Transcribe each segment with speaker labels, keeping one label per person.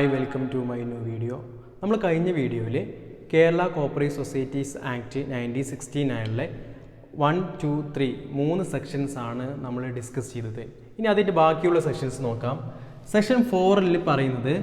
Speaker 1: Hi, welcome to my new video. നമ്മൾ കഴിഞ്ഞ വീഡിയോയിൽ കേരള കോപ്പറേറ്റീവ് സൊസൈറ്റീസ് ആക്ട് 1969 1, 2, 3 മൂന്ന് സെക്ഷൻസ് ആണ് നമ്മൾ ഡിസ്കസ് ചെയ്തത്. ഇനി അതിൻ്റെ ബാക്കിയുള്ള സെക്ഷൻസ് നോക്കാം. സെക്ഷൻ 4ൽ പറയുന്നത്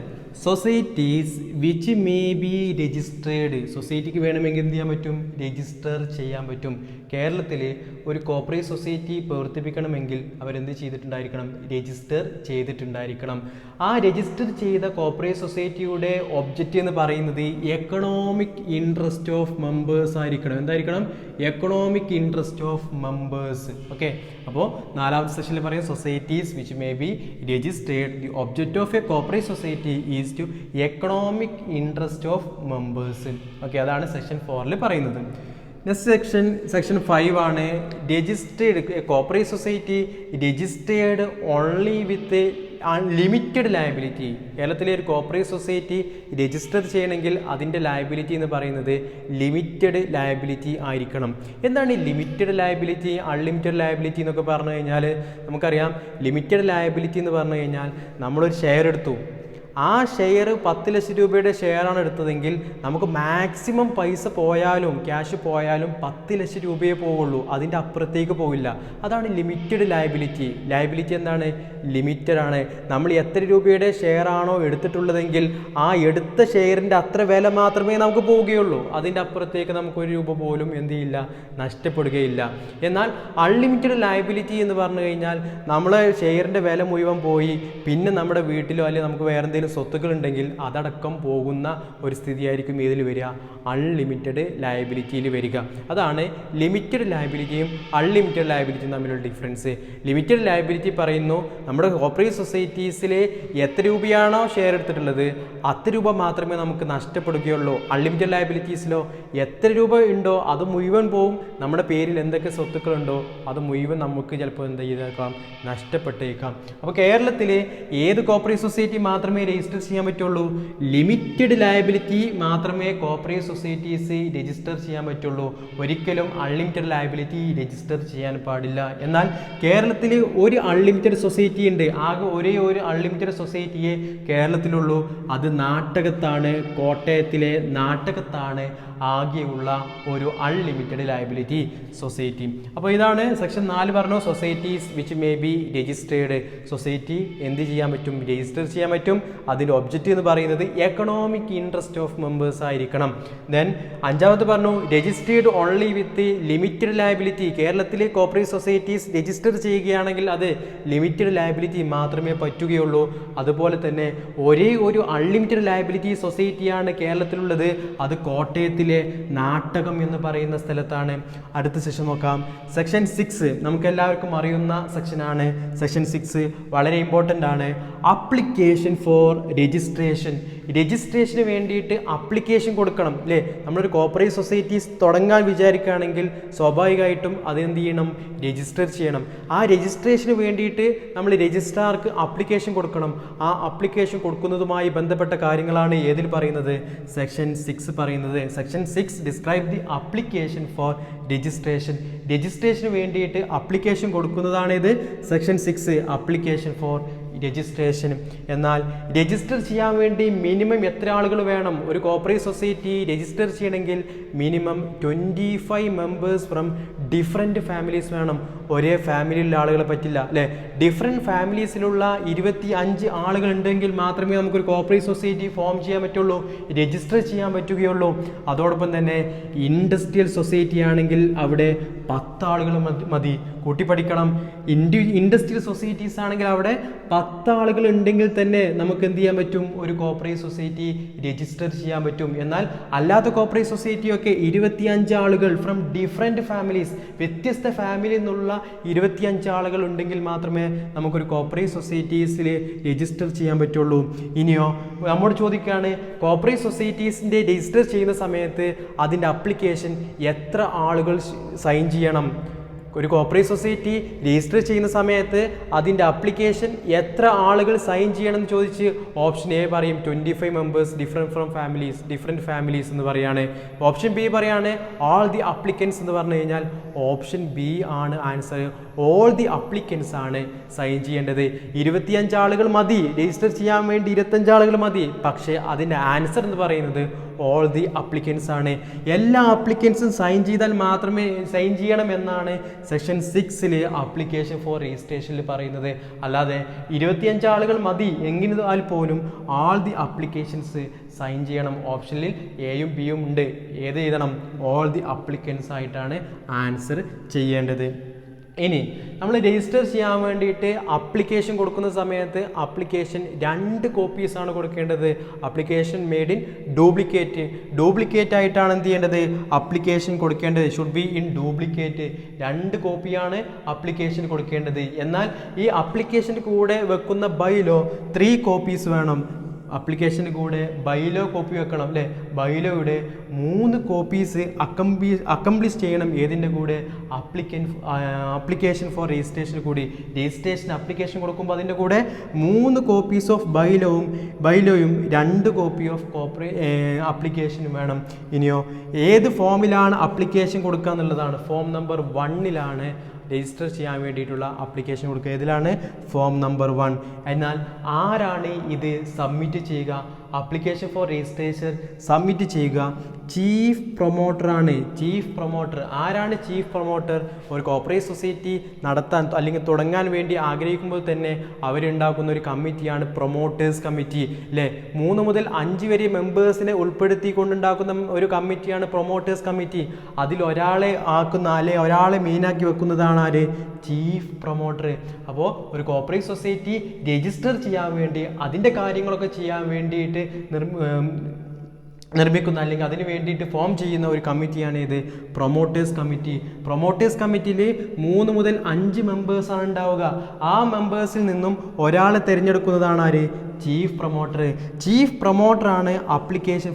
Speaker 1: societies which may be registered, സൊസൈറ്റിക്ക് വേണമെങ്കിൽ എന്ത് ചെയ്യാൻ പറ്റും, രജിസ്റ്റർ ചെയ്യാൻ പറ്റും. കേരളത്തിൽ ഒരു കോപ്പറേറ്റീവ് സൊസൈറ്റി പ്രവർത്തിപ്പിക്കണമെങ്കിൽ അവരെന്ത് ചെയ്തിട്ടുണ്ടായിരിക്കണം, രജിസ്റ്റർ ചെയ്തിട്ടുണ്ടായിരിക്കണം. ആ രജിസ്റ്റർ ചെയ്ത കോപ്പറേറ്റീവ് സൊസൈറ്റിയുടെ ഒബ്ജക്റ്റ് എന്ന് പറയുന്നത് എക്കണോമിക് ഇൻട്രസ്റ്റ് ഓഫ് മെമ്പേഴ്സ് ആയിരിക്കണം. എന്തായിരിക്കണം, economic interest of members. Okay, അപ്പോൾ നാലാമത്തെ സെക്ഷനിൽ പറയും societies which may be registered, the object of a cooperative society is to economic interest of members. Okay, അതാണ് സെക്ഷൻ 4ൽ പറയുന്നത്. നെക്സ്റ്റ് സെക്ഷൻ 5 ആണ് registered cooperative society registered only with limited liability. കേരളത്തിലെ ഒരു കോപ്പറേറ്റീവ് സൊസൈറ്റി രജിസ്റ്റർ ചെയ്യണമെങ്കിൽ അതിൻ്റെ liability എന്ന് പറയുന്നത് ലിമിറ്റഡ് ലയബിലിറ്റി ആയിരിക്കണം. എന്താണ് ഈ ലിമിറ്റഡ് ലയബിലിറ്റി, അൺലിമിറ്റഡ് ലയബിലിറ്റി എന്നൊക്കെ പറഞ്ഞു കഴിഞ്ഞാൽ നമുക്കറിയാം. ലിമിറ്റഡ് ലയബിലിറ്റി എന്ന് പറഞ്ഞു കഴിഞ്ഞാൽ നമ്മളൊരു ഷെയർ എടുത്തു, ആ ഷെയർ 10 ലക്ഷം രൂപയുടെ ഷെയറാണ് എടുത്തതെങ്കിൽ നമുക്ക് മാക്സിമം പൈസ പോയാലും ക്യാഷ് പോയാലും 10 ലക്ഷം രൂപയെ പോവുള്ളൂ, അതിൻ്റെ അപ്പുറത്തേക്ക് പോവില്ല. അതാണ് ലിമിറ്റഡ് ലയബിലിറ്റി. ലയബിലിറ്റി എന്താണ്, ലിമിറ്റഡ് ആണ്. നമ്മൾ എത്ര രൂപയുടെ ഷെയർ ആണോ എടുത്തിട്ടുള്ളതെങ്കിൽ ആ എടുത്ത ഷെയറിൻ്റെ അത്ര വില മാത്രമേ നമുക്ക് പോവുകയുള്ളൂ, അതിൻ്റെ അപ്പുറത്തേക്ക് നമുക്ക് 1 രൂപ പോലും എന്ത് ചെയ്യില്ല, നഷ്ടപ്പെടുകയില്ല. എന്നാൽ അൺലിമിറ്റഡ് ലയബിലിറ്റി എന്ന് പറഞ്ഞു കഴിഞ്ഞാൽ നമ്മളെ ഷെയറിൻ്റെ വില മുഴുവൻ പോയി, പിന്നെ നമ്മുടെ വീട്ടിലോ അല്ലെങ്കിൽ നമുക്ക് വേറെ എന്തെങ്കിലും സ്വത്തുക്കൾ ഉണ്ടെങ്കിൽ അതടക്കം പോകുന്ന ഒരു സ്ഥിതിയായിരിക്കും ഇതിൽ വരിക, അൺലിമിറ്റഡ് ലയബിലിറ്റിയിൽ വരിക. അതാണ് ലിമിറ്റഡ് ലയബിലിറ്റിയും അൺലിമിറ്റഡ് ലയബിലിറ്റിയും തമ്മിലുള്ള ഡിഫറൻസ്. ലിമിറ്റഡ് ലയബിലിറ്റി പറയുന്നു നമ്മുടെ കോപ്പറേറ്റീവ് സൊസൈറ്റീസിൽ എത്ര രൂപയാണോ ഷെയർ എടുത്തിട്ടുള്ളത് അത്ര രൂപ മാത്രമേ നമുക്ക് നഷ്ടപ്പെടുകയുള്ളൂ. അൺലിമിറ്റഡ് ലയബിലിറ്റീസിലോ എത്ര രൂപ ഉണ്ടോ അത് മുഴുവൻ പോവും, നമ്മുടെ പേരിൽ എന്തൊക്കെ സ്വത്തുക്കളുണ്ടോ അത് മുഴുവൻ നമുക്ക് ചിലപ്പോൾ എന്ത് ചെയ്തേക്കാം, നഷ്ടപ്പെട്ടേക്കാം. അപ്പോൾ കേരളത്തിൽ ഏത് കോപ്പറേറ്റീവ് സൊസൈറ്റി മാത്രമേ രജിസ്റ്റർ ചെയ്യാൻ പറ്റുള്ളൂ, ലിമിറ്റഡ് ലയബിലിറ്റി മാത്രമേ കോപ്പറേറ്റീവ് സൊസൈറ്റീസ് രജിസ്റ്റർ ചെയ്യാൻ പറ്റുള്ളൂ. ഒരിക്കലും അൺലിമിറ്റഡ് ലയബിലിറ്റി രജിസ്റ്റർ ചെയ്യാൻ പാടില്ല. എന്നാൽ കേരളത്തിൽ ഒരു അൺലിമിറ്റഡ് സൊസൈറ്റി ഉണ്ട്, ആകെ ഒരേ ഒരു അൺലിമിറ്റഡ് സൊസൈറ്റിയെ കേരളത്തിലുള്ളൂ. അത് നാട്ടകത്താണ്, കോട്ടയത്തിലെ നാട്ടകത്താണ് ആകെയുള്ള ഒരു അൺലിമിറ്റഡ് ലയബിലിറ്റി സൊസൈറ്റി. അപ്പോൾ ഇതാണ് സെക്ഷൻ 4 പറഞ്ഞു, societies which may be registered. Society എന്ത് ചെയ്യാൻ പറ്റും, രജിസ്റ്റർ ചെയ്യാൻ പറ്റും. അതിൻ്റെ ഒബ്ജക്റ്റ് എന്ന് പറയുന്നത് എക്കണോമിക് ഇൻട്രസ്റ്റ് ഓഫ് മെമ്പേഴ്സ് ആയിരിക്കണം. ദെൻ 5ാമത് പറഞ്ഞു registered only with limited liability. കേരളത്തിലെ കോപ്പറേറ്റീവ് സൊസൈറ്റീസ് രജിസ്റ്റർ ചെയ്യുകയാണെങ്കിൽ അത് ലിമിറ്റഡ് ലയബിലിറ്റി മാത്രമേ പറ്റുകയുള്ളൂ. അതുപോലെ തന്നെ ഒരേ ഒരു അൺലിമിറ്റഡ് ലയബിലിറ്റി സൊസൈറ്റിയാണ് കേരളത്തിലുള്ളത്, അത് കോട്ടയത്തിലെ നാട്ടകം എന്ന് പറയുന്ന സ്ഥലത്താണ്. അടുത്ത സെക്ഷൻ നോക്കാം. സെക്ഷൻ 6 നമുക്ക് എല്ലാവർക്കും അറിയുന്ന സെക്ഷനാണ്. സെക്ഷൻ 6 വളരെ ഇമ്പോർട്ടൻ്റ് ആണ്. Application for registration. രജിസ്ട്രേഷന് വേണ്ടിയിട്ട് അപ്ലിക്കേഷൻ കൊടുക്കണം അല്ലേ. നമ്മളൊരു കോപ്പറേറ്റീവ് സൊസൈറ്റീസ് തുടങ്ങാൻ വിചാരിക്കുകയാണെങ്കിൽ സ്വാഭാവികമായിട്ടും അതെന്ത് ചെയ്യണം, രജിസ്റ്റർ ചെയ്യണം. ആ രജിസ്ട്രേഷന് വേണ്ടിയിട്ട് നമ്മൾ രജിസ്ട്രാർക്ക് അപ്ലിക്കേഷൻ കൊടുക്കണം. ആ അപ്ലിക്കേഷൻ കൊടുക്കുന്നതുമായി ബന്ധപ്പെട്ട കാര്യങ്ങളാണ് ഏതിൽ പറയുന്നത്, സെക്ഷൻ 6 പറയുന്നത്. Section 6 describe the application for registration. Registration വേണ്ടിയിട്ട് അപ്ലിക്കേഷൻ കൊടുക്കുന്നതാണ് ഇത് സെക്ഷൻ 6, അപ്ലിക്കേഷൻ ഫോർ രജിസ്ട്രേഷൻ. എന്നാൽ രജിസ്റ്റർ ചെയ്യാൻ വേണ്ടി മിനിമം എത്ര ആളുകൾ വേണം, ഒരു കോപ്പറേറ്റീവ് സൊസൈറ്റി രജിസ്റ്റർ ചെയ്യണമെങ്കിൽ minimum 25 members from different families വേണം. ഒരേ ഫാമിലിയിലുള്ള ആളുകളെ പറ്റില്ല അല്ലേ. ഡിഫറെൻറ്റ് ഫാമിലീസിലുള്ള 25 ആളുകൾ ഉണ്ടെങ്കിൽ മാത്രമേ നമുക്കൊരു കോപ്പറേറ്റീവ് സൊസൈറ്റി ഫോം ചെയ്യാൻ പറ്റുള്ളൂ, രജിസ്റ്റർ ചെയ്യാൻ പറ്റുകയുള്ളൂ. അതോടൊപ്പം തന്നെ ഇൻഡസ്ട്രിയൽ സൊസൈറ്റി ആണെങ്കിൽ അവിടെ 10 ആളുകൾ മതി, കൂട്ടിപ്പഠിക്കണം. ഇൻഡസ്ട്രിയൽ സൊസൈറ്റീസ് ആണെങ്കിൽ അവിടെ 10 ആളുകൾ ഉണ്ടെങ്കിൽ തന്നെ നമുക്ക് എന്ത് ചെയ്യാൻ പറ്റും, ഒരു കോപ്പറേറ്റീവ് സൊസൈറ്റി രജിസ്റ്റർ ചെയ്യാൻ പറ്റും. എന്നാൽ അല്ലാത്ത കോപ്പറേറ്റീവ് സൊസൈറ്റിയൊക്കെ 25 ആളുകൾ ഫ്രം ഡിഫറെൻറ്റ് ഫാമിലീസ്, വ്യത്യസ്ത ഫാമിലിയിൽ നിന്നുള്ള 25 ആളുകൾ ഉണ്ടെങ്കിൽ മാത്രമേ നമുക്കൊരു കോപ്പറേറ്റീവ് സൊസൈറ്റീസിൽ രജിസ്റ്റർ ചെയ്യാൻ പറ്റുള്ളൂ. ഇനിയോ നമ്മോട് ചോദിക്കുകയാണ്, കോപ്പറേറ്റീവ് സൊസൈറ്റീസിൻ്റെ രജിസ്റ്റർ ചെയ്യുന്ന സമയത്ത് അതിൻ്റെ അപ്ലിക്കേഷൻ എത്ര ആളുകൾ സൈൻ ചെയ്യണം. ഒരു കോപ്പറേറ്റ് സൊസൈറ്റി രജിസ്റ്റർ ചെയ്യുന്ന സമയത്ത് അതിൻ്റെ അപ്ലിക്കേഷൻ എത്ര ആളുകൾ സൈൻ ചെയ്യണമെന്ന് ചോദിച്ച് ഓപ്ഷൻ എ പറയും 25 മെമ്പേഴ്സ് ഡിഫറെൻറ്റ് ഫാമിലീസ് എന്ന് പറയാണ്. ഓപ്ഷൻ ബി പറയാണ് ഓൾ ദി അപ്ലിക്കൻസ് എന്ന് പറഞ്ഞു കഴിഞ്ഞാൽ ഓപ്ഷൻ ബി ആണ് ആൻസർ. ഓൾ ദി അപ്ലിക്കൻസ് ആണ് സൈൻ ചെയ്യേണ്ടത്. 25 ആളുകൾ മതി, രജിസ്റ്റർ ചെയ്യാൻ വേണ്ടി 25 ആളുകൾ മതി. പക്ഷേ അതിൻ്റെ ആൻസർ എന്ന് പറയുന്നത് ഓൾ ദി അപ്ലിക്കൻസ് ആണ്. എല്ലാ അപ്ലിക്കൻസും സൈൻ ചെയ്താൽ മാത്രമേ സൈൻ ചെയ്യണം എന്നാണ് സെക്ഷൻ 6 അപ്ലിക്കേഷൻ ഫോർ രജിസ്ട്രേഷനിൽ പറയുന്നത്. അല്ലാതെ 25 ആളുകൾ മതി എങ്കിൽ പോലും ആൾ ദി അപ്ലിക്കേഷൻസ് സൈൻ ചെയ്യണം. ഓപ്ഷനിൽ എയും ബിയും ഉണ്ട്. ഏത് എഴുതണം? ഓൾ ദി അപ്ലിക്കൻസ് ആയിട്ടാണ് ആൻസർ ചെയ്യേണ്ടത്. ഇനി നമ്മൾ രജിസ്റ്റർ ചെയ്യാൻ വേണ്ടിയിട്ട് അപ്ലിക്കേഷൻ കൊടുക്കുന്ന സമയത്ത് അപ്ലിക്കേഷൻ 2 കോപ്പീസാണ് കൊടുക്കേണ്ടത്. അപ്ലിക്കേഷൻ മെയ്ഡ് ഇൻ ഡ്യൂപ്ലിക്കേറ്റ് ആയിട്ടാണ് എന്ത് ചെയ്യേണ്ടത്? അപ്ലിക്കേഷൻ കൊടുക്കേണ്ടത്. Should be in duplicate. 2 കോപ്പിയാണ് അപ്ലിക്കേഷൻ കൊടുക്കേണ്ടത്. എന്നാൽ ഈ അപ്ലിക്കേഷൻ്റെ കൂടെ വെക്കുന്ന ബൈലോ 3 കോപ്പീസ് വേണം. അപ്ലിക്കേഷന് കൂടെ ബൈലോ കോപ്പി വെക്കണം അല്ലേ? ബൈലോയുടെ 3 കോപ്പീസ് അക്കംപ്ലീഷ് ചെയ്യണം. ഏതിൻ്റെ കൂടെ? അപ്ലിക്കേഷൻ ഫോർ രജിസ്ട്രേഷൻ കൂടി. രജിസ്ട്രേഷൻ അപ്ലിക്കേഷൻ കൊടുക്കുമ്പോൾ അതിൻ്റെ കൂടെ 3 കോപ്പീസ് ഓഫ് ബൈലോയും 2 കോപ്പി ഓഫ് അപ്ലിക്കേഷനും വേണം. ഇനിയോ ഏത് ഫോമിലാണ് അപ്ലിക്കേഷൻ കൊടുക്കുക എന്നുള്ളതാണ്. ഫോം നമ്പർ 1 രജിസ്റ്റർ ചെയ്യാൻ വേണ്ടിയിട്ടുള്ള അപ്ലിക്കേഷൻ കൊടുക്കുക. ഇതിലാണ് ഫോം നമ്പർ 1. എന്നാൽ ആരാണ് ഇത് സബ്മിറ്റ് ചെയ്യുക? അപ്ലിക്കേഷൻ ഫോർ രജിസ്ട്രേഷൻ സബ്മിറ്റ് ചെയ്യുക ചീഫ് പ്രൊമോട്ടർ ആണ്. ചീഫ് പ്രൊമോട്ടർ ആരാണ്? ചീഫ് പ്രൊമോട്ടർ ഒരു കോപ്പറേറ്റ് സൊസൈറ്റി നടത്താൻ അല്ലെങ്കിൽ തുടങ്ങാൻ വേണ്ടി ആഗ്രഹിക്കുമ്പോൾ തന്നെ അവരുണ്ടാക്കുന്ന ഒരു കമ്മിറ്റിയാണ് പ്രൊമോട്ടേഴ്സ് കമ്മിറ്റി അല്ലേ? 3 മുതൽ 5 വരെ മെമ്പേഴ്സിനെ ഉൾപ്പെടുത്തിക്കൊണ്ടുണ്ടാക്കുന്ന ഒരു കമ്മിറ്റിയാണ് പ്രൊമോട്ടേഴ്സ് കമ്മിറ്റി. അതിൽ ഒരാളെ ആക്കുന്ന അല്ലെങ്കിൽ ഒരാളെ മെയിനാക്കി വെക്കുന്നതാണ് ആര്? Chief promoter. അപ്പോൾ ഒരു കോപ്പറേറ്റ് സൊസൈറ്റി രജിസ്റ്റർ ചെയ്യാൻ വേണ്ടി അതിൻ്റെ കാര്യങ്ങളൊക്കെ ചെയ്യാൻ വേണ്ടിയിട്ട് നിർമ്മിക്കുന്ന അല്ലെങ്കിൽ അതിന് വേണ്ടിയിട്ട് ഫോം ചെയ്യുന്ന ഒരു കമ്മിറ്റിയാണ് ഇത് പ്രൊമോട്ടേഴ്സ് കമ്മിറ്റി. പ്രൊമോട്ടേഴ്സ് കമ്മിറ്റിയിൽ 3 മുതൽ 5 മെമ്പേഴ്സാണ് ഉണ്ടാവുക. ആ മെമ്പേഴ്സിൽ നിന്നും ഒരാളെ തിരഞ്ഞെടുക്കുന്നതാണ് ആര്? Chief promoter. ചീഫ് പ്രൊമോട്ടറാണ് അപ്ലിക്കേഷൻ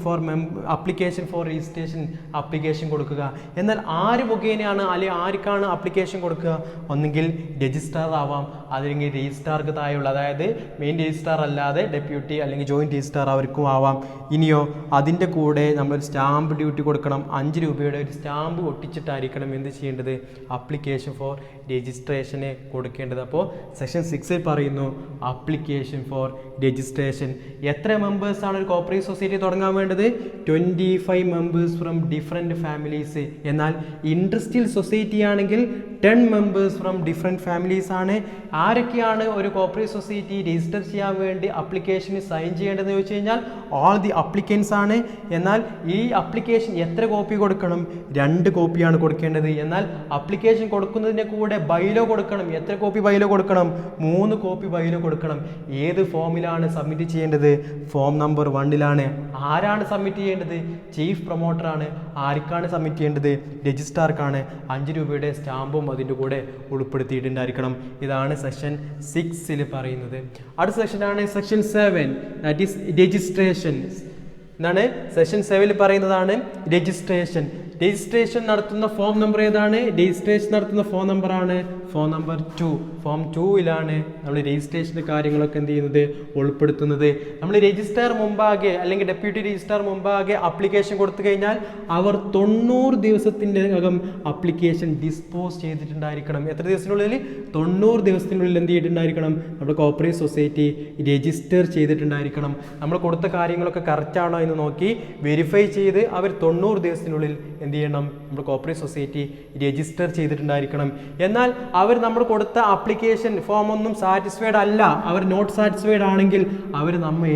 Speaker 1: ഫോർ രജിസ്ട്രേഷൻ അപ്ലിക്കേഷൻ കൊടുക്കുക. എന്നാൽ ആര് മുഖേനയാണ് അല്ലെങ്കിൽ ആർക്കാണ് അപ്ലിക്കേഷൻ കൊടുക്കുക? ഒന്നുകിൽ രജിസ്ട്രാർ ആവാം, അല്ലെങ്കിൽ രജിസ്ട്രാർക്ക് താഴെയുള്ള, അതായത് മെയിൻ രജിസ്ട്രാർ അല്ലാതെ ഡെപ്യൂട്ടി അല്ലെങ്കിൽ ജോയിൻറ്റ് രജിസ്ട്രാർ അവർക്കും ആവാം. ഇനിയോ അതിൻ്റെ കൂടെ നമ്മളൊരു സ്റ്റാമ്പ് ഡ്യൂട്ടി കൊടുക്കണം. 5 രൂപയുടെ ഒരു സ്റ്റാമ്പ് ഒട്ടിച്ചിട്ടായിരിക്കണം എന്ത് ചെയ്യേണ്ടത്? അപ്ലിക്കേഷൻ ഫോർ രജിസ്ട്രേഷന് കൊടുക്കേണ്ടത്. അപ്പോൾ സെക്ഷൻ 6 പറയുന്നു അപ്ലിക്കേഷൻ ഫോർ രജിസ്ട്രേഷൻ. എത്ര മെമ്പേഴ്സാണ് ഒരു കോപ്പറേറ്റ് സൊസൈറ്റി തുടങ്ങാൻ വേണ്ടത്? 25 മെമ്പേഴ്സ് ഫ്രം ഡിഫറെൻറ്റ് ഫാമിലീസ്. എന്നാൽ ഇൻഡസ്ട്രിയൽ സൊസൈറ്റി ആണെങ്കിൽ 10 മെമ്പേഴ്സ് ഫ്രം ഡിഫറെൻറ്റ് ഫാമിലീസ് ആണ്. ആരൊക്കെയാണ് ഒരു കോപ്പറേറ്റ് സൊസൈറ്റി രജിസ്റ്റർ ചെയ്യാൻ വേണ്ടി അപ്ലിക്കേഷന് സൈൻ ചെയ്യേണ്ടതെന്ന് ചോദിച്ചു കഴിഞ്ഞാൽ ഓൾ ദി അപ്ലിക്കൻസ് ആണ്. എന്നാൽ ഈ അപ്ലിക്കേഷൻ എത്ര കോപ്പി കൊടുക്കണം? 2 കോപ്പിയാണ് കൊടുക്കേണ്ടത്. എന്നാൽ അപ്ലിക്കേഷൻ കൊടുക്കുന്നതിൻ്റെ കൂടെ ബൈലോ കൊടുക്കണം. എത്ര കോപ്പി ബൈലോ കൊടുക്കണം? 3 കോപ്പി ബൈലോ കൊടുക്കണം. ഏത് ഫോമിലാണ് സബ്മിറ്റ് ചെയ്യേണ്ടത്? ഫോം നമ്പർ 1 ആരാണ് സബ്മിറ്റ് ചെയ്യേണ്ടത്? ചീഫ് പ്രൊമോട്ടറാണ്. ആർക്കാണ് സബ്മിറ്റ് ചെയ്യേണ്ടത്? രജിസ്ട്രാർക്കാണ്. 5 രൂപയുടെ സ്റ്റാമ്പും അതിൻ്റെ കൂടെ ഉൾപ്പെടുത്തിയിട്ടുണ്ടായിരിക്കണം. ഇതാണ് സെക്ഷൻ 6 പറയുന്നത്. അടുത്ത സെക്ഷനാണ് സെക്ഷൻ 7, ദാറ്റ് ഈസ് രജിസ്ട്രേഷൻ. എന്താണ്? സെക്ഷൻ 7 പറയുന്നതാണ് രജിസ്ട്രേഷൻ. രജിസ്ട്രേഷൻ നടത്തുന്ന ഫോം നമ്പർ ഏതാണ്? രജിസ്ട്രേഷൻ നടത്തുന്ന ഫോം നമ്പറാണ് ഫോം നമ്പർ 2. ഫോം 2 നമ്മൾ രജിസ്ട്രേഷൻ്റെ കാര്യങ്ങളൊക്കെ എന്ത് ചെയ്യുന്നത്? ഉൾപ്പെടുത്തുന്നത്. നമ്മൾ രജിസ്ട്രാർ മുമ്പാകെ അല്ലെങ്കിൽ ഡെപ്യൂട്ടി രജിസ്ട്രാർ മുമ്പാകെ അപ്ലിക്കേഷൻ കൊടുത്തു കഴിഞ്ഞാൽ അവർ 90 ദിവസത്തിൻ്റെ അകം അപ്ലിക്കേഷൻ ഡിസ്പോസ് ചെയ്തിട്ടുണ്ടായിരിക്കണം. എത്ര ദിവസത്തിനുള്ളിൽ? 90 ദിവസത്തിനുള്ളിൽ എന്ത് ചെയ്തിട്ടുണ്ടായിരിക്കണം? നമ്മുടെ കോപ്പറേറ്റ് സൊസൈറ്റി രജിസ്റ്റർ ചെയ്തിട്ടുണ്ടായിരിക്കണം. നമ്മൾ കൊടുത്ത കാര്യങ്ങളൊക്കെ കറക്റ്റാണോ എന്ന് നോക്കി വെരിഫൈ ചെയ്ത് അവർ 90 ദിവസത്തിനുള്ളിൽ എന്ത് ചെയ്യണം? നമ്മുടെ കോപ്പറേറ്റ് സൊസൈറ്റി രജിസ്റ്റർ ചെയ്തിട്ടുണ്ടായിരിക്കണം. എന്നാൽ അവർ നമ്മൾ കൊടുത്ത ആപ്ലിക്കേഷൻ ഫോം ഒന്നും സാറ്റിസ്ഫൈഡ് അല്ല, അവർ നോട്ട് സാറ്റിസ്ഫൈഡ് ആണെങ്കിൽ അവർ നമ്മെ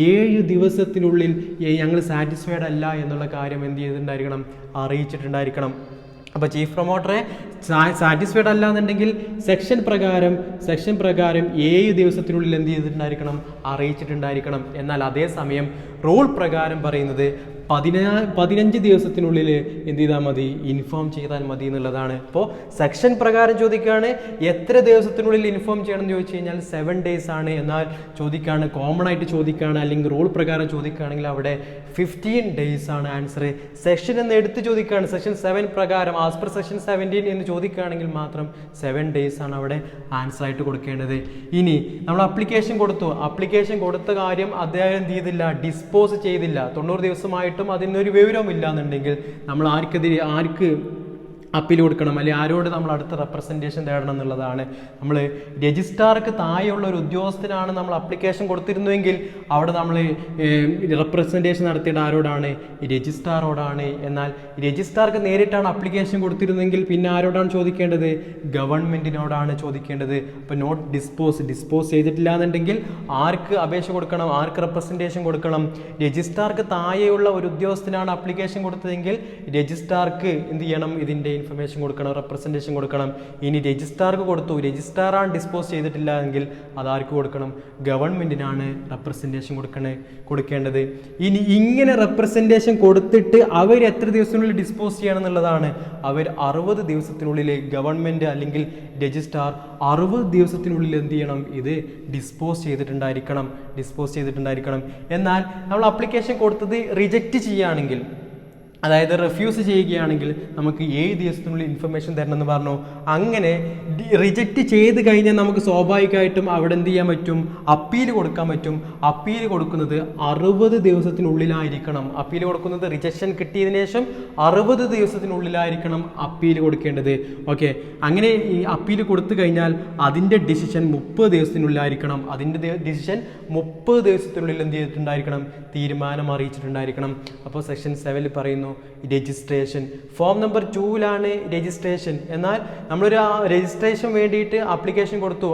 Speaker 1: 7 ദിവസത്തിനുള്ളിൽ ഞങ്ങൾ സാറ്റിസ്ഫൈഡ് അല്ല എന്നുള്ള കാര്യം എന്ത് ചെയ്തിട്ടുണ്ടായിരിക്കണം? അറിയിച്ചിട്ടുണ്ടായിരിക്കണം. അപ്പോൾ ചീഫ് പ്രൊമോട്ടറെ സാറ്റിസ്ഫൈഡ് അല്ല എന്നുണ്ടെങ്കിൽ സെക്ഷൻ പ്രകാരം 7 ദിവസത്തിനുള്ളിൽ എന്ത് ചെയ്തിട്ടുണ്ടായിരിക്കണം? അറിയിച്ചിട്ടുണ്ടായിരിക്കണം. എന്നാൽ അതേസമയം റൂൾ പ്രകാരം പറയുന്നത് 15 ദിവസത്തിനുള്ളിൽ എന്ത് ചെയ്താൽ മതി, ഇൻഫോം ചെയ്താൽ മതി എന്നുള്ളതാണ്. അപ്പോൾ സെക്ഷൻ പ്രകാരം ചോദിക്കുകയാണ് എത്ര ദിവസത്തിനുള്ളിൽ ഇൻഫോം ചെയ്യണം എന്ന് ചോദിച്ചു കഴിഞ്ഞാൽ 7 days ആണ്. എന്നാൽ ചോദിക്കുകയാണ് കോമൺ ആയിട്ട് ചോദിക്കുകയാണ് അല്ലെങ്കിൽ റൂൾ പ്രകാരം ചോദിക്കുകയാണെങ്കിൽ അവിടെ 15 days ആണ് ആൻസർ. സെക്ഷൻ എന്ന് എടുത്ത് ചോദിക്കുകയാണ് സെക്ഷൻ 7 പ്രകാരം ആസ് പെർ സെക്ഷൻ 17 എന്ന് ചോദിക്കുകയാണെങ്കിൽ മാത്രം 7 days ആണ് അവിടെ ആൻസർ ആയിട്ട് കൊടുക്കേണ്ടത്. ഇനി നമ്മൾ അപ്ലിക്കേഷൻ കൊടുത്ത കാര്യം അദ്ദേഹം എന്ത് ചെയ്തില്ല, ഡിസ്പോസ് ചെയ്തില്ല. 90 ദിവസമായിട്ടും അതിനൊരു വിവരവുമില്ല എന്നുണ്ടെങ്കിൽ നമ്മൾ ആർക്ക് അപ്പീൽ കൊടുക്കണം, അല്ലെങ്കിൽ ആരോട് നമ്മൾ അടുത്ത റെപ്രസെൻറ്റേഷൻ തേടണം എന്നുള്ളതാണ്. നമ്മൾ രജിസ്ട്രാർക്ക് താഴെയുള്ള ഒരു ഉദ്യോഗസ്ഥനാണ് നമ്മൾ അപ്ലിക്കേഷൻ കൊടുത്തിരുന്നുവെങ്കിൽ അവിടെ നമ്മൾ റെപ്രസെൻറ്റേഷൻ നടത്തേണ്ട ആരോടാണ്, രജിസ്ട്രാറോടാണ്. എന്നാൽ രജിസ്ട്രാർക്ക് നേരിട്ടാണ് അപ്ലിക്കേഷൻ കൊടുത്തിരുന്നെങ്കിൽ പിന്നെ ആരോടാണ് ചോദിക്കേണ്ടത്, ഗവൺമെൻറ്റിനോടാണ് ചോദിക്കേണ്ടത്. അപ്പോൾ നോട്ട് ഡിസ്പോസ് ചെയ്തിട്ടില്ല എന്നുണ്ടെങ്കിൽ ആർക്ക് അപേക്ഷ കൊടുക്കണം, ആർക്ക് റെപ്രസെൻറ്റേഷൻ കൊടുക്കണം, രജിസ്ട്രാർക്ക് താഴെയുള്ള ഒരു ഉദ്യോഗസ്ഥനാണ് അപ്ലിക്കേഷൻ കൊടുത്തതെങ്കിൽ രജിസ്ട്രാർക്ക് എന്ത് ചെയ്യണം, ഇതിൻ്റെ ഇൻഫർമേഷൻ കൊടുക്കണം, റെപ്രസെൻറ്റേഷൻ കൊടുക്കണം. ഇനി രജിസ്ട്രാർക്ക് കൊടുത്തു, രജിസ്ട്രാറാണ് ഡിസ്പോസ് ചെയ്തിട്ടില്ല എങ്കിൽ അതാർക്ക് കൊടുക്കണം, ഗവൺമെൻറ്റിനാണ് റെപ്രസെൻറ്റേഷൻ കൊടുക്കേണ്ടത്. ഇനി ഇങ്ങനെ റെപ്രസെൻറ്റേഷൻ കൊടുത്തിട്ട് അവർ എത്ര ദിവസത്തിനുള്ളിൽ ഡിസ്പോസ് ചെയ്യണം എന്നുള്ളതാണ്. അവർ 60 ദിവസത്തിനുള്ളിൽ ഗവൺമെൻറ് അല്ലെങ്കിൽ രജിസ്ട്രാർ 60 ദിവസത്തിനുള്ളിൽ എന്ത് ചെയ്യണം, ഇത് ഡിസ്പോസ് ചെയ്തിട്ടുണ്ടായിരിക്കണം. എന്നാൽ നമ്മൾ അപ്ലിക്കേഷൻ കൊടുത്തത് റിജക്റ്റ് ചെയ്യുകയാണെങ്കിൽ, അതായത് റെഫ്യൂസ് ചെയ്യുകയാണെങ്കിൽ നമുക്ക് 7 ദിവസത്തിനുള്ളിൽ ഇൻഫർമേഷൻ തരണമെന്ന് പറഞ്ഞു. അങ്ങനെ റിജക്റ്റ് ചെയ്ത് കഴിഞ്ഞാൽ നമുക്ക് സ്വാഭാവികമായിട്ടും അവിടെ എന്ത് ചെയ്യാൻ പറ്റും, അപ്പീൽ കൊടുക്കാൻ പറ്റും. അപ്പീൽ കൊടുക്കുന്നത് 60 ദിവസത്തിനുള്ളിലായിരിക്കണം. അപ്പീൽ കൊടുക്കുന്നത് റിജക്ഷൻ കിട്ടിയതിനു ശേഷം 60 ദിവസത്തിനുള്ളിലായിരിക്കണം അപ്പീൽ കൊടുക്കേണ്ടത്. ഓക്കെ, അങ്ങനെ ഈ അപ്പീൽ കൊടുത്തു കഴിഞ്ഞാൽ അതിൻ്റെ ഡിസിഷൻ 30 ദിവസത്തിനുള്ളിലായിരിക്കണം. അതിൻ്റെ ഡിസിഷൻ 30 ദിവസത്തിനുള്ളിൽ എന്ത് ചെയ്തിട്ടുണ്ടായിരിക്കണം, തീരുമാനം അറിയിച്ചിട്ടുണ്ടായിരിക്കണം. അപ്പോൾ സെക്ഷൻ 7 പറയുന്നു രജിസ്ട്രേഷൻ. ഫോം നമ്പർ 2ലാണ് രജിസ്ട്രേഷൻ. എന്നാൽ നമ്മളൊരു രജിസ്ട്രേഷൻ വേണ്ടിയിട്ട് അപ്ലിക്കേഷൻ കൊടുത്തു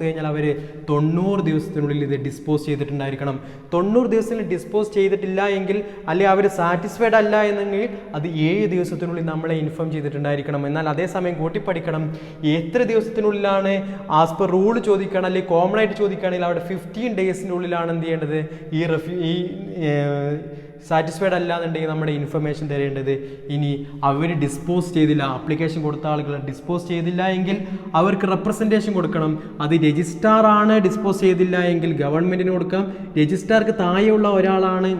Speaker 1: കഴിഞ്ഞാൽ അവർ 90 ദിവസത്തിനുള്ളിൽ ഇത് ഡിസ്പോസ് ചെയ്തിട്ടുണ്ടായിരിക്കണം. 90 ദിവസത്തിൽ ഡിസ്പോസ് ചെയ്തിട്ടില്ല എങ്കിൽ, അല്ലെങ്കിൽ അവർ സാറ്റിസ്ഫൈഡ് അല്ല എന്നെങ്കിൽ അത് 7 ദിവസത്തിനുള്ളിൽ നമ്മളെ ഇൻഫോം ചെയ്തിട്ടുണ്ടായിരിക്കണം. എന്നാൽ അതേസമയം കൂട്ടിപ്പഠിക്കണം, എത്ര ദിവസത്തിനുള്ളിലാണ് ആസ് പെർ റൂൾ ചോദിക്കുകയാണ് അല്ലെങ്കിൽ കോമൺ ആയിട്ട് ചോദിക്കുകയാണെങ്കിൽ അവിടെ 15 ഡേയ്സിനുള്ളിലാണ് എന്ത് ചെയ്യേണ്ടത്, ഈ സാറ്റിസ്ഫൈഡ് അല്ല എന്നുണ്ടെങ്കിൽ നമ്മുടെ ഇൻഫർമേഷൻ തരേണ്ടത്. ഇനി അവർ ഡിസ്പോസ് ചെയ്തില്ല, അപ്ലിക്കേഷൻ കൊടുത്ത ആളുകൾ ഡിസ്പോസ് ചെയ്തില്ല എങ്കിൽ അവർക്ക് റെപ്രസെൻറ്റേഷൻ കൊടുക്കണം. അത് രജിസ്ട്രാർ ആണ് ഡിസ്പോസ് ചെയ്തില്ല എങ്കിൽ ഗവൺമെൻറ്റിന് കൊടുക്കാം. രജിസ്ട്രാർക്ക് താഴെയുള്ള ഒരാളാണ്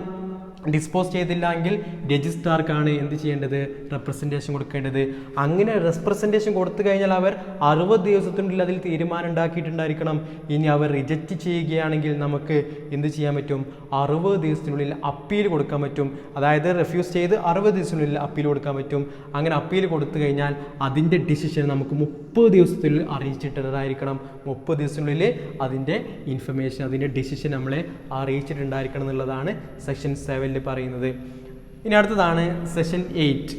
Speaker 1: ഡിസ്പോസ് ചെയ്തില്ല എങ്കിൽ രജിസ്ട്രാർക്കാണ് എന്ത് ചെയ്യേണ്ടത്, റെപ്രസെൻറ്റേഷൻ കൊടുക്കേണ്ടത്. അങ്ങനെ റെപ്രസെൻറ്റേഷൻ കൊടുത്തു കഴിഞ്ഞാൽ അവർ 60 ദിവസത്തിനുള്ളിൽ അതിൽ തീരുമാനം ഉണ്ടാക്കിയിട്ടുണ്ടായിരിക്കണം. ഇനി അവർ റിജക്റ്റ് ചെയ്യുകയാണെങ്കിൽ നമുക്ക് എന്ത് ചെയ്യാൻ പറ്റും, 60 ദിവസത്തിനുള്ളിൽ അപ്പീൽ കൊടുക്കാൻ പറ്റും. അതായത് റിഫ്യൂസ് ചെയ്ത് 60 ദിവസത്തിനുള്ളിൽ അപ്പീൽ കൊടുക്കാൻ പറ്റും. അങ്ങനെ അപ്പീൽ കൊടുത്തു കഴിഞ്ഞാൽ അതിൻ്റെ ഡിസിഷൻ നമുക്ക് 30 ദിവസത്തിനുള്ളിൽ അറിയിച്ചിട്ടുണ്ടായിരിക്കണം. 30 ദിവസത്തിനുള്ളിൽ അതിൻ്റെ ഇൻഫർമേഷൻ, അതിൻ്റെ ഡിസിഷൻ നമ്മളെ അറിയിച്ചിട്ടുണ്ടായിരിക്കണം എന്നുള്ളതാണ് സെക്ഷൻ 7 പറയുന്നത്. ഇനി അടുത്തതാണ് സെഷൻ 8,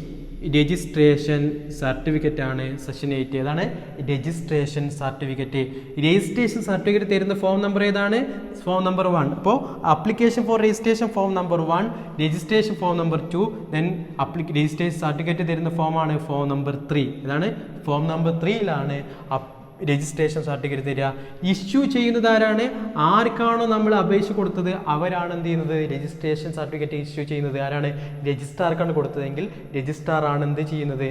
Speaker 1: രജിസ്ട്രേഷൻ സർട്ടിഫിക്കറ്റ് ആണ്. സെഷൻ 8 ഏതാണ്, രജിസ്ട്രേഷൻ സർട്ടിഫിക്കറ്റ്. രജിസ്ട്രേഷൻ സർട്ടിഫിക്കറ്റ് തരുന്ന ഫോം നമ്പർ ഏതാണ്, ഫോം നമ്പർ 1. അപ്പോൾ application for registration form number 1, registration form number 2, then registration certificate തരുന്ന ഫോമാണ് ഫോം നമ്പർ 3. ഇതാണ് ഫോം നമ്പർ 3യിലാണ് രജിസ്ട്രേഷൻ സർട്ടിഫിക്കറ്റ് തരിക. ഇഷ്യൂ ചെയ്യുന്നത് ആരാണ്, ആർക്കാണോ നമ്മൾ അപേക്ഷ കൊടുത്തത് അവരാണ് എന്ത് ചെയ്യുന്നത്, രജിസ്ട്രേഷൻ സർട്ടിഫിക്കറ്റ് ഇഷ്യൂ ചെയ്യുന്നത് ആരാണ്, രജിസ്ട്രാർക്കാണ് കൊടുത്തതെങ്കിൽ രജിസ്ട്രാർ ആണ് എന്ത് ചെയ്യുന്നത്,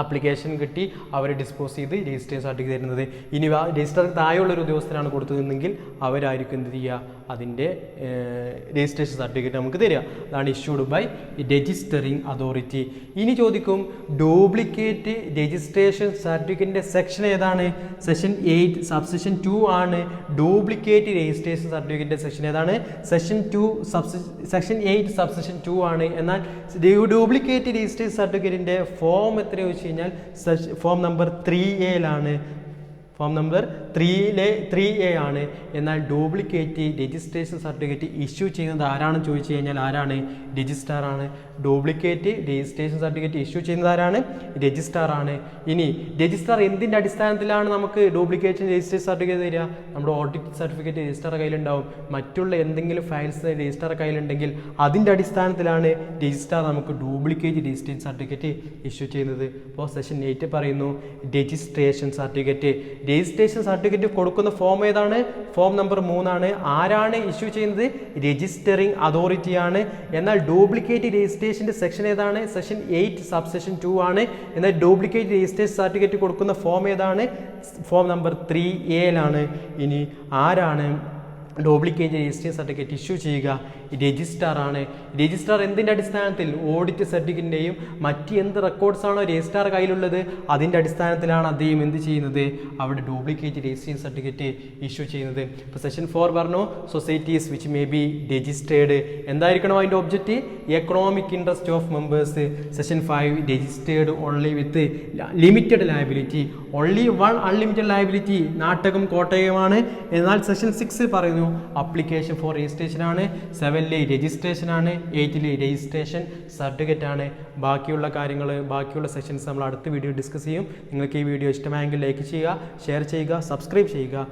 Speaker 1: അപ്ലിക്കേഷൻ കിട്ടി അവർ ഡിസ്പോസ് ചെയ്ത് രജിസ്ട്രേഷൻ സർട്ടിഫിക്കറ്റ് തരുന്നത്. ഇനി രജിസ്ട്രാർക്ക് താഴെയുള്ളൊരു ഉദ്യോഗസ്ഥനാണ് കൊടുത്തതെങ്കിൽ അവരായിരിക്കും എന്ത് ചെയ്യുക, അതിൻ്റെ രജിസ്ട്രേഷൻ സർട്ടിഫിക്കറ്റ് നമുക്ക് തരിക. അതാണ് ഇഷ്യൂഡ് ബൈ രജിസ്റ്ററിങ് അതോറിറ്റി. ഇനി ചോദിക്കും ഡ്യൂപ്ലിക്കേറ്റ് രജിസ്ട്രേഷൻ സർട്ടിഫിക്കറ്റിൻ്റെ സെക്ഷൻ ഏതാണ്, സെക്ഷൻ 8 സബ്സെക്ഷൻ 2 ആണ്. ഡ്യൂപ്ലിക്കേറ്റ് രജിസ്ട്രേഷൻ സർട്ടിഫിക്കറ്റിൻ്റെ സെക്ഷൻ ഏതാണ്, സെക്ഷൻ 8 സബ്സെക്ഷൻ 2 ആണ്. എന്നാൽ ഡ്യൂപ്ലിക്കേറ്റ് രജിസ്ട്രേഷൻ സർട്ടിഫിക്കറ്റിൻ്റെ ഫോം എത്ര ചോദിച്ചു കഴിഞ്ഞാൽ form number 3A form number 3A ആണ്. എന്നാൽ ഡ്യൂപ്ലിക്കേറ്റ് രജിസ്ട്രേഷൻ സർട്ടിഫിക്കറ്റ് ഇഷ്യൂ ചെയ്യുന്നത് ആരാണെന്ന് ചോദിച്ചു കഴിഞ്ഞാൽ ആരാണ്, രജിസ്ട്രാർ ആണ്. ഡ്യൂപ്ലിക്കേറ്റ് രജിസ്ട്രേഷൻ സർട്ടിഫിക്കറ്റ് ഇഷ്യൂ ചെയ്യുന്നത് ആരാണ്, രജിസ്ട്രാർ ആണ്. ഇനി രജിസ്ട്രാർ എന്തിൻ്റെ അടിസ്ഥാനത്തിലാണ് നമുക്ക് ഡ്യൂപ്ലിക്കേറ്റ് രജിസ്ട്രേഷൻ സർട്ടിഫിക്കറ്റ് തരിക, നമ്മുടെ ഓഡിറ്റ് സർട്ടിഫിക്കറ്റ് രജിസ്ട്രാർ കയ്യിലുണ്ടാവും, മറ്റുള്ള എന്തെങ്കിലും ഫയൽസ് രജിസ്ട്രാർ കയ്യിലുണ്ടെങ്കിൽ അതിൻ്റെ അടിസ്ഥാനത്തിലാണ് രജിസ്ട്രാർ നമുക്ക് ഡ്യൂപ്ലിക്കേറ്റ് രജിസ്ട്രേഷൻ സർട്ടിഫിക്കറ്റ് ഇഷ്യൂ ചെയ്യുന്നത്. അപ്പോൾ സെക്ഷൻ 8 പറയുന്നു രജിസ്ട്രേഷൻ സർട്ടിഫിക്കറ്റ്. രജിസ്ട്രേഷൻ സർട്ടിഫിക്കറ്റ് കൊടുക്കുന്ന ഫോം ഏതാണ്? ഫോം നമ്പർ 3 ആരാണ് ഇഷ്യൂ ചെയ്യുന്നത്? രജിസ്റ്ററിംഗ് അതോറിറ്റിയാണ്. എന്നാൽ ഡ്യൂപ്ലിക്കേറ്റ് രജിസ്ട്രേഷൻ്റെ സെക്ഷൻ ഏതാണ്? സെക്ഷൻ 8 സബ്സെക്ഷൻ 2 ആണ്. എന്നാൽ ഡ്യൂപ്ലിക്കേറ്റ് രജിസ്ട്രേഷൻ സർട്ടിഫിക്കറ്റ് കൊടുക്കുന്ന ഫോം ഏതാണ്? ഫോം നമ്പർ 3A ഇനി ആരാണ് ഡ്യൂപ്ലിക്കേറ്റ് രജിസ്ട്രേഷൻ സർട്ടിഫിക്കറ്റ് ഇഷ്യൂ ചെയ്യുക? രജിസ്ട്രാർ ആണ്. രജിസ്ട്രാർ എന്തിൻ്റെ അടിസ്ഥാനത്തിൽ? ഓഡിറ്റ് സർട്ടിഫിക്കറ്റിൻ്റെയും മറ്റ് എന്ത് റെക്കോർഡ്സ് ആണോ രജിസ്ട്രാർ കയ്യിലുള്ളത് അതിൻ്റെ അടിസ്ഥാനത്തിലാണ് അദ്ദേഹം എന്ത് ചെയ്യുന്നത്? അവിടെ ഡ്യൂപ്ലിക്കേറ്റ് രജിസ്ട്രേഷൻ സർട്ടിഫിക്കറ്റ് ഇഷ്യൂ ചെയ്യുന്നത്. ഇപ്പോൾ സെക്ഷൻ 4 പറഞ്ഞു societies which may be registered. എന്തായിരിക്കണം അതിൻ്റെ object? Economic interest of members. Section 5 registered only with limited liability. Only one unlimited liability. Nattakom കോട്ടയമാണ്. എന്നാൽ സെക്ഷൻ 6 പറയുന്നു അപ്ലിക്കേഷൻ ഫോർ രജിസ്ട്രേഷൻ ആണ്. 7 രജിസ്ട്രേഷൻ ആണ്. 8 രജിസ്ട്രേഷൻ സർട്ടിഫിക്കറ്റ് ആണ്. ബാക്കിയുള്ള കാര്യങ്ങൾ ബാക്കിയുള്ള സെക്ഷൻസ് നമ്മൾ അടുത്ത വീഡിയോ ഡിസ്കസ് ചെയ്യും. നിങ്ങൾക്ക് ഈ വീഡിയോ ഇഷ്ടമായെങ്കിൽ ലൈക്ക് ചെയ്യുക, ഷെയർ ചെയ്യുക, സബ്സ്ക്രൈബ് ചെയ്യുക.